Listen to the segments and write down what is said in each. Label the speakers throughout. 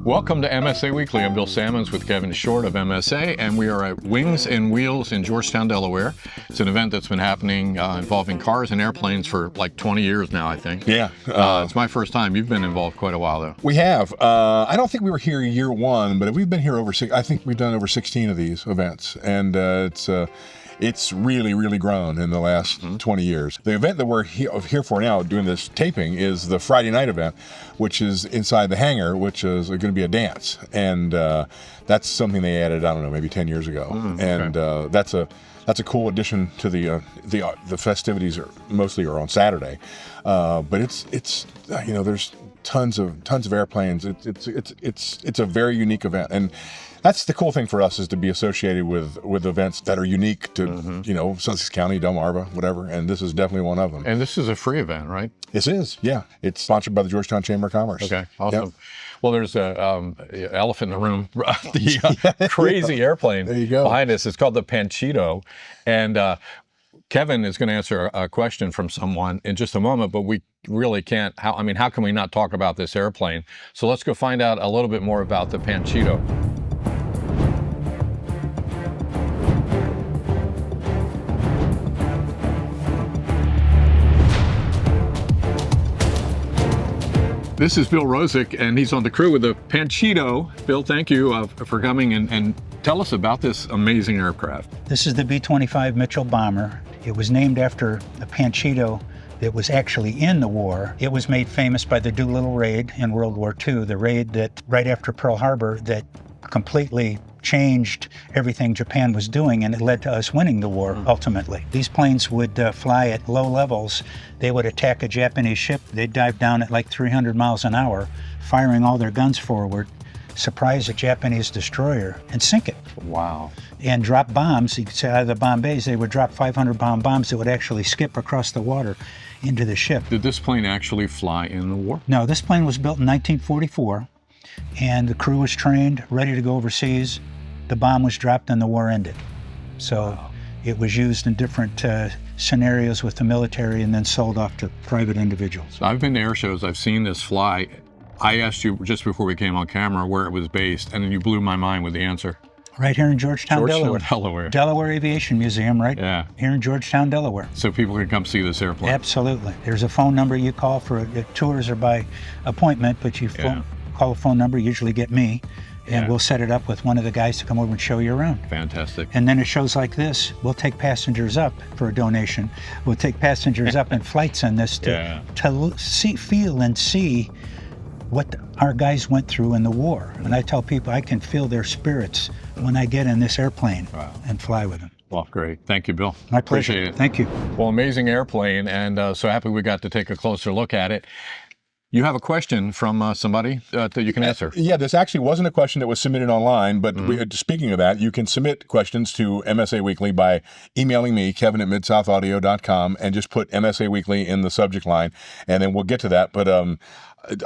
Speaker 1: Welcome to MSA Weekly. I'm Bill Sammons with Kevin Short of MSA, and we are at Wings and Wheels in Georgetown, Delaware. It's an event that's been happening involving cars and airplanes for like 20 years now, I think.
Speaker 2: Yeah.
Speaker 1: It's my first time. You've been involved quite a while, though.
Speaker 2: We have. I don't think we were here year one, but we've been here I think we've done over 16 of these events, and it's really grown in the last 20 years. The event that we're here for now, doing this taping, is the Friday night event, which is inside the hangar, which is going to be a dance. And that's something they added, I don't know, maybe 10 years ago. And that's a cool addition to the festivities. Mostly are on Saturday, but it's there's tons of airplanes. It's a very unique event, and that's the cool thing for us, is to be associated with events that are unique to Sussex County, Delmarva, whatever. And this is definitely one of them.
Speaker 1: And this is a free event, right?
Speaker 2: This is, yeah. It's sponsored by the Georgetown Chamber of Commerce.
Speaker 1: Okay, awesome. Yep. Well, there's a elephant in the room, the
Speaker 2: Yeah.
Speaker 1: crazy airplane
Speaker 2: There you go.
Speaker 1: behind us. It's called the Panchito, and Kevin is going to answer a question from someone in just a moment, but we really can't. How can we not talk about this airplane? So let's go find out a little bit more about the Panchito. This is Bill Rosick, and he's on the crew with the Panchito. Bill, thank you for coming and tell us about this amazing aircraft.
Speaker 3: This is the B-25 Mitchell bomber. It was named after a Panchito that was actually in the war. It was made famous by the Doolittle raid in World War II, the raid that right after Pearl Harbor that completely changed everything Japan was doing, and it led to us winning the war ultimately. These planes would fly at low levels. They would attack a Japanese ship. They'd dive down at like 300 miles an hour, firing all their guns forward, surprise a Japanese destroyer, and sink it.
Speaker 1: Wow.
Speaker 3: And drop bombs. You could say out of the bomb bays, they would drop 500-pound bombs that would actually skip across the water into the ship.
Speaker 1: Did this plane actually fly in the war?
Speaker 3: No, this plane was built in 1944, and the crew was trained, ready to go overseas. The bomb was dropped and the war ended. So It was used in different scenarios with the military and then sold off to private individuals.
Speaker 1: I've been to air shows. I've seen this fly. I asked you just before we came on camera where it was based, and you blew my mind with the answer.
Speaker 3: Right here in Georgetown, Delaware. Delaware Aviation Museum, right?
Speaker 1: Yeah.
Speaker 3: Here in Georgetown, Delaware.
Speaker 1: So people can come see this airplane.
Speaker 3: Absolutely. There's a phone number you call for tours or by appointment, but you call a phone number, usually get me, and we'll set it up with one of the guys to come over and show you around.
Speaker 1: Fantastic.
Speaker 3: And then at shows like this, we'll take passengers up for a donation. We'll take passengers up in flights on this to see, feel, and see what our guys went through in the war. And I tell people I can feel their spirits when I get in this airplane and fly with them.
Speaker 1: Well, great. Thank you, Bill.
Speaker 3: My pleasure.
Speaker 1: Appreciate it.
Speaker 3: Thank you.
Speaker 1: Well, amazing airplane, and so happy we got to take a closer look at it. You have a question from somebody that you can answer.
Speaker 2: Yeah, this actually wasn't a question that was submitted online, but speaking of that, you can submit questions to MSA Weekly by emailing me, kevin@midsouthaudio.com, and just put MSA Weekly in the subject line, and then we'll get to that. But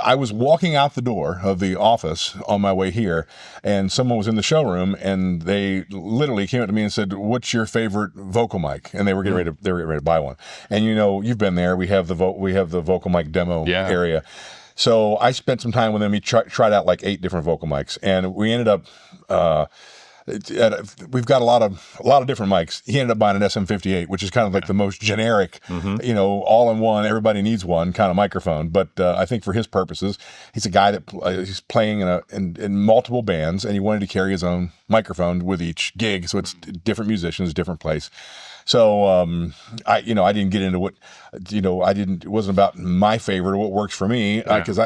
Speaker 2: I was walking out the door of the office on my way here, and someone was in the showroom, and they literally came up to me and said, "What's your favorite vocal mic?" And they were getting ready to buy one. And you've been there. We have the vocal mic demo area. So I spent some time with him. He tried out like 8 different vocal mics, and we ended up. We've got a lot of different mics. He ended up buying an SM58, which is kind of like the most generic, all-in-one, everybody needs one kind of microphone. But I think for his purposes, he's a guy that he's playing in multiple bands, and he wanted to carry his own microphone with each gig. So it's different musicians, different place. So I didn't get into what, it wasn't about my favorite or what works for me because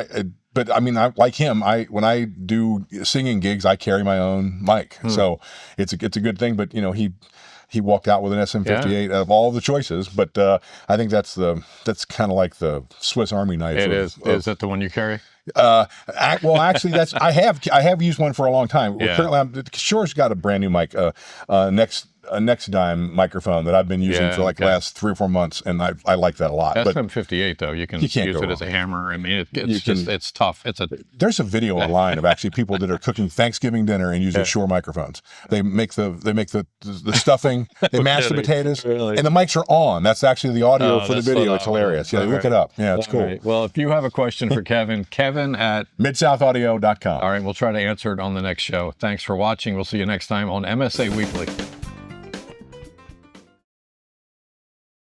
Speaker 2: But I mean, like him, when I do singing gigs, I carry my own mic, so it's a good thing. But he walked out with an SM58 out of all the choices. But I think that's kind of like the Swiss Army knife.
Speaker 1: It is. Is that the one you carry?
Speaker 2: Well, actually, I have used one for a long time.
Speaker 1: Yeah.
Speaker 2: Currently, Shore's got a brand new mic. a next dime microphone that I've been using
Speaker 1: Yeah,
Speaker 2: for like the
Speaker 1: okay.
Speaker 2: last 3 or 4 months, and I like that a lot. But
Speaker 1: SM58 though, you can
Speaker 2: you can't
Speaker 1: use
Speaker 2: go
Speaker 1: it as a
Speaker 2: wrong.
Speaker 1: hammer. I mean, it's tough. It's a
Speaker 2: There's a video online of actually people that are cooking Thanksgiving dinner and using Shure microphones. They make the stuffing, they mash the potatoes,
Speaker 1: Really?
Speaker 2: and the mics are on. That's actually the audio for the
Speaker 1: that's
Speaker 2: video.
Speaker 1: phenomenal.
Speaker 2: It's hilarious. Yeah,
Speaker 1: All
Speaker 2: look
Speaker 1: right.
Speaker 2: it up. Yeah, it's
Speaker 1: All
Speaker 2: cool.
Speaker 1: right. Well, if you have a question for Kevin, Kevin at
Speaker 2: MidSouthAudio.com.
Speaker 1: all right, we'll try to answer it on the next show. Thanks for watching. We'll see you next time on MSA Weekly.